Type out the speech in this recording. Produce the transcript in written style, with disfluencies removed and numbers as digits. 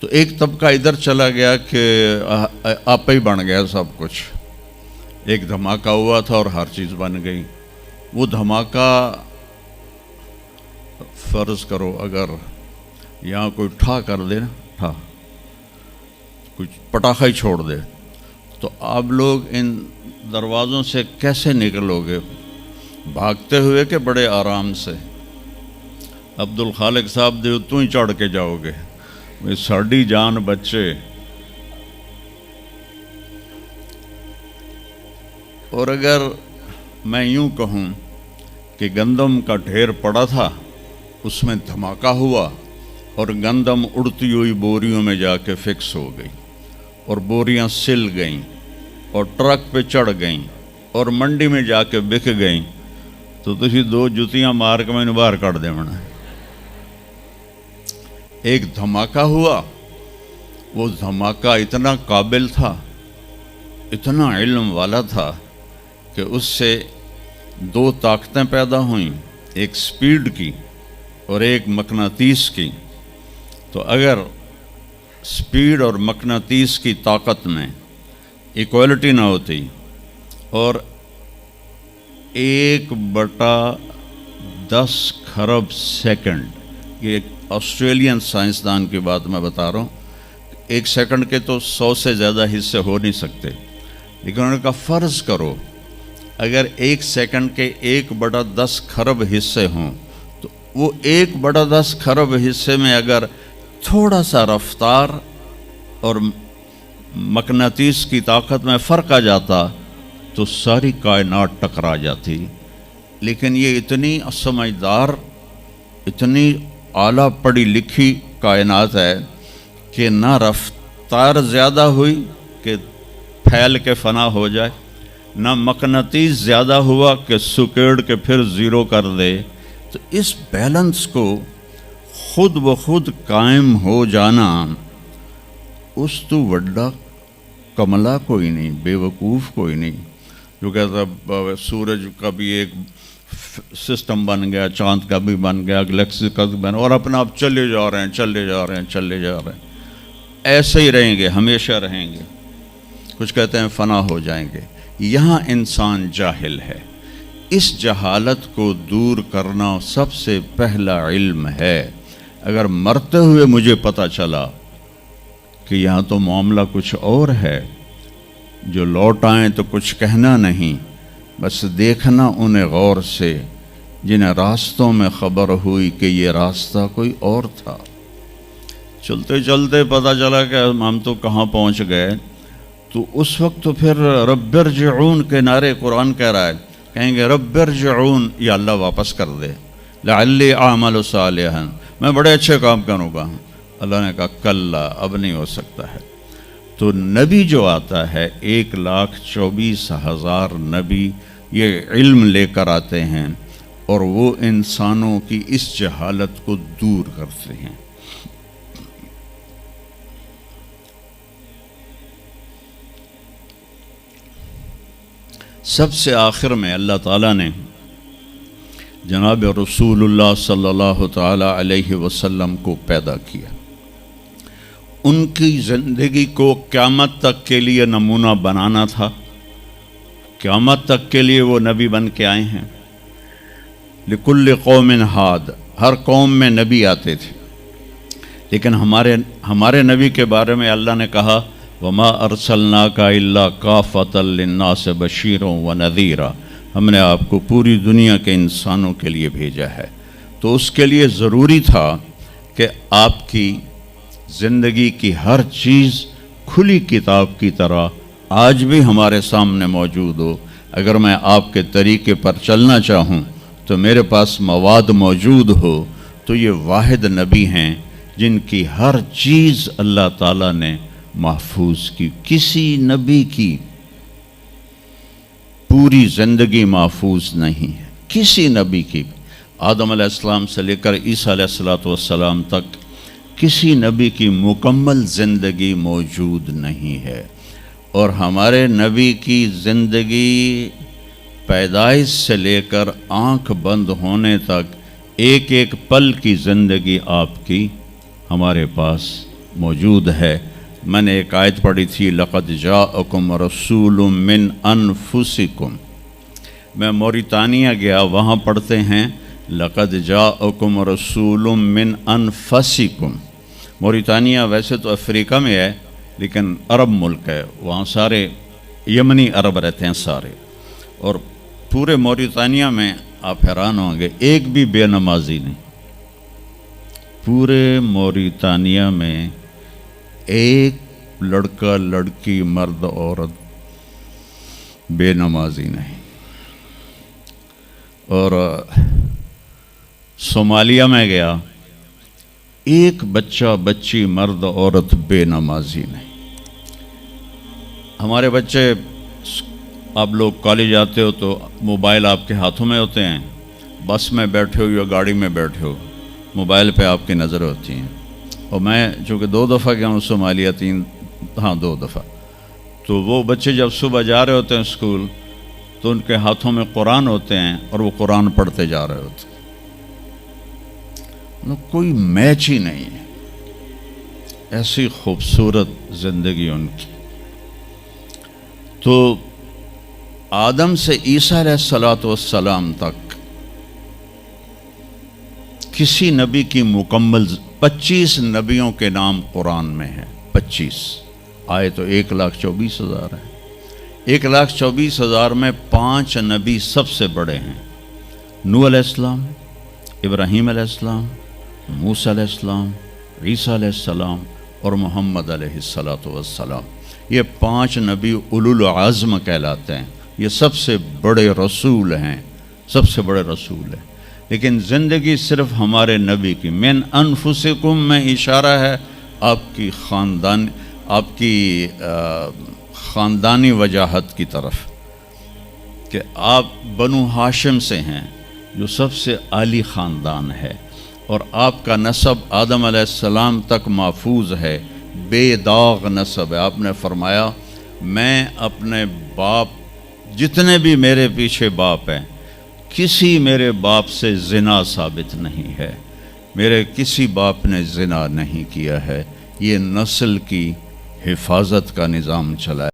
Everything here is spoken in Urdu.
تو ایک طبقہ ادھر چلا گیا کہ آپ ہی بن گیا سب کچھ. ایک دھماکہ ہوا تھا اور ہر چیز بن گئی. وہ دھماکہ فرض کرو اگر یہاں کوئی ٹھا کر دے نا، ٹھا کچھ پٹاخہ ہی چھوڑ دے، تو آپ لوگ ان دروازوں سے کیسے نکلو گے؟ بھاگتے ہوئے کہ بڑے آرام سے؟ عبد الخالق صاحب دے تو ہی چڑھ کے جاؤ گے، ساڑی جان بچے. اور اگر میں یوں کہوں کہ گندم کا ڈھیر پڑا تھا، اس میں دھماکہ ہوا اور گندم اڑتی ہوئی بوریوں میں جا کے فکس ہو گئی اور بوریاں سل گئیں اور ٹرک پہ چڑھ گئیں اور منڈی میں جا کے بک گئیں، تو تسی دو جتیاں مار کے میں نے باہر کر دے منا. ایک دھماکہ ہوا، وہ دھماکہ اتنا قابل تھا، اتنا علم والا تھا کہ اس سے دو طاقتیں پیدا ہوئیں، ایک سپیڈ کی اور ایک مقناطیس کی. تو اگر سپیڈ اور مقناطیس کی طاقت میں ایکوالٹی نہ ہوتی اور 1/10 خرب سیکنڈ، یہ آسٹریلین سائنسدان کی بات میں بتا رہا ہوں، ایک سیکنڈ کے تو 100 سے زیادہ حصے ہو نہیں سکتے، لیکن انہوں نے کہا فرض کرو اگر ایک سیکنڈ کے 1/10 خرب حصے ہوں، تو وہ 1/10 خرب حصے میں اگر تھوڑا سا رفتار اور مقناطیس کی طاقت میں فرق آ جاتا تو ساری کائنات ٹکرا جاتی. لیکن یہ اتنی سمجھدار، اتنی اعلیٰ پڑھی لکھی کائنات ہے کہ نہ رفتار زیادہ ہوئی کہ پھیل کے فنا ہو جائے، نہ مقناطیس زیادہ ہوا کہ سکیڑ کے پھر زیرو کر دے. تو اس بیلنس کو خود بخود قائم ہو جانا، اس تو وڈا کملا کوئی نہیں، بے وقوف کوئی نہیں جو کہتا سورج کا بھی ایک سسٹم بن گیا، چاند کا بھی بن گیا، گلیکسی کا بھی بن گیا، اور اپنا آپ چلے جا رہے ہیں چلے جا رہے ہیں چلے جا رہے ہیں، ایسے ہی رہیں گے، ہمیشہ رہیں گے. کچھ کہتے ہیں فنا ہو جائیں گے. یہاں انسان جاہل ہے. اس جہالت کو دور کرنا سب سے پہلا علم ہے. اگر مرتے ہوئے مجھے پتہ چلا کہ یہاں تو معاملہ کچھ اور ہے، جو لوٹ آئیں تو کچھ کہنا نہیں، بس دیکھنا انہیں غور سے جنہیں راستوں میں خبر ہوئی کہ یہ راستہ کوئی اور تھا. چلتے چلتے پتہ چلا کہ ہم تو کہاں پہنچ گئے. تو اس وقت تو پھر رب ارجعون کے نعرے قرآن کہہ رہا ہے، کہیں گے رب ارجعون، یا اللہ واپس کر دے، لعلی اعمل صالحا، میں بڑے اچھے کام کروں گا. اللہ نے کہا کلا، اب نہیں ہو سکتا ہے. تو نبی جو آتا ہے 1,24,000 نبی یہ علم لے کر آتے ہیں اور وہ انسانوں کی اس جہالت کو دور کرتے ہیں. سب سے آخر میں اللہ تعالیٰ نے جناب رسول اللہ صلی اللہ تعالیٰ علیہ وسلم کو پیدا کیا. ان کی زندگی کو قیامت تک کے لیے نمونہ بنانا تھا. قیامت تک کے لیے وہ نبی بن کے آئے ہیں. لکل قوم ہاد، ہر قوم میں نبی آتے تھے، لیکن ہمارے نبی کے بارے میں اللہ نے کہا وما ارسلناک الا کافۃ للناس بشیرا ونذیرا، ہم نے آپ کو پوری دنیا کے انسانوں کے لیے بھیجا ہے. تو اس کے لیے ضروری تھا کہ آپ کی زندگی کی ہر چیز کھلی کتاب کی طرح آج بھی ہمارے سامنے موجود ہو. اگر میں آپ کے طریقے پر چلنا چاہوں تو میرے پاس مواد موجود ہو. تو یہ واحد نبی ہیں جن کی ہر چیز اللہ تعالیٰ نے محفوظ کی. کسی نبی کی پوری زندگی محفوظ نہیں ہے، کسی نبی کی. آدم علیہ السلام سے لے کر عیسیٰ علیہ السلام تک کسی نبی کی مکمل زندگی موجود نہیں ہے. اور ہمارے نبی کی زندگی پیدائش سے لے کر آنکھ بند ہونے تک ایک ایک پل کی زندگی آپ کی ہمارے پاس موجود ہے۔ میں نے ایک آیت پڑھی تھی، لقد جاءکم رسول من انفسکم۔ میں موریتانیہ گیا، وہاں پڑھتے ہیں لقد جاءکم رسول من انفسکم۔ موریتانیہ ویسے تو افریقہ میں ہے لیکن عرب ملک ہے، وہاں سارے یمنی عرب رہتے ہیں سارے، اور پورے موریتانیہ میں آپ حیران ہوں گے ایک بھی بے نمازی نہیں، پورے موریتانیہ میں ایک لڑکا لڑکی مرد عورت بے نمازی نہیں۔ اور صومالیہ میں گیا، ایک بچہ بچی مرد عورت بے نمازی نہیں۔ ہمارے بچے، آپ لوگ کالج آتے ہو تو موبائل آپ کے ہاتھوں میں ہوتے ہیں، بس میں بیٹھے ہو یا گاڑی میں بیٹھے ہو، موبائل پہ آپ کی نظر ہوتی ہیں۔ اور میں چونکہ 2 دفعہ گیا ہوں صومالیہ، 2 دفعہ، تو وہ بچے جب صبح جا رہے ہوتے ہیں اسکول تو ان کے ہاتھوں میں قرآن ہوتے ہیں اور وہ قرآن پڑھتے جا رہے ہوتے ہیں، کوئی میچ ہی نہیں ہے، ایسی خوبصورت زندگی ان کی۔ تو آدم سے عیسیٰ علیہ السلام تک کسی نبی کی مکمل 25 نبیوں کے نام قرآن میں ہیں، 25 آئے تو 1,24,000 ہے۔ 1,24,000 میں 5 نبی سب سے بڑے ہیں، نوح علیہ السلام، ابراہیم علیہ السلام، موسیٰ علیہ السلام، عیسیٰ علیہ السلام اور محمد علیہ السلام۔ یہ 5 نبی اولو العزم کہلاتے ہیں، یہ سب سے بڑے رسول ہیں، سب سے بڑے رسول ہیں۔ لیکن زندگی صرف ہمارے نبی کی، من انفسکم میں اشارہ ہے آپ کی خاندانی وجاہت کی طرف، کہ آپ بنو ہاشم سے ہیں جو سب سے عالی خاندان ہے، اور آپ کا نسب آدم علیہ السلام تک محفوظ ہے، بے داغ نسب ہے۔ آپ نے فرمایا میں اپنے باپ، جتنے بھی میرے پیچھے باپ ہیں، کسی میرے باپ سے زنا ثابت نہیں ہے، میرے کسی باپ نے زنا نہیں کیا ہے۔ یہ نسل کی حفاظت کا نظام چلا ہے۔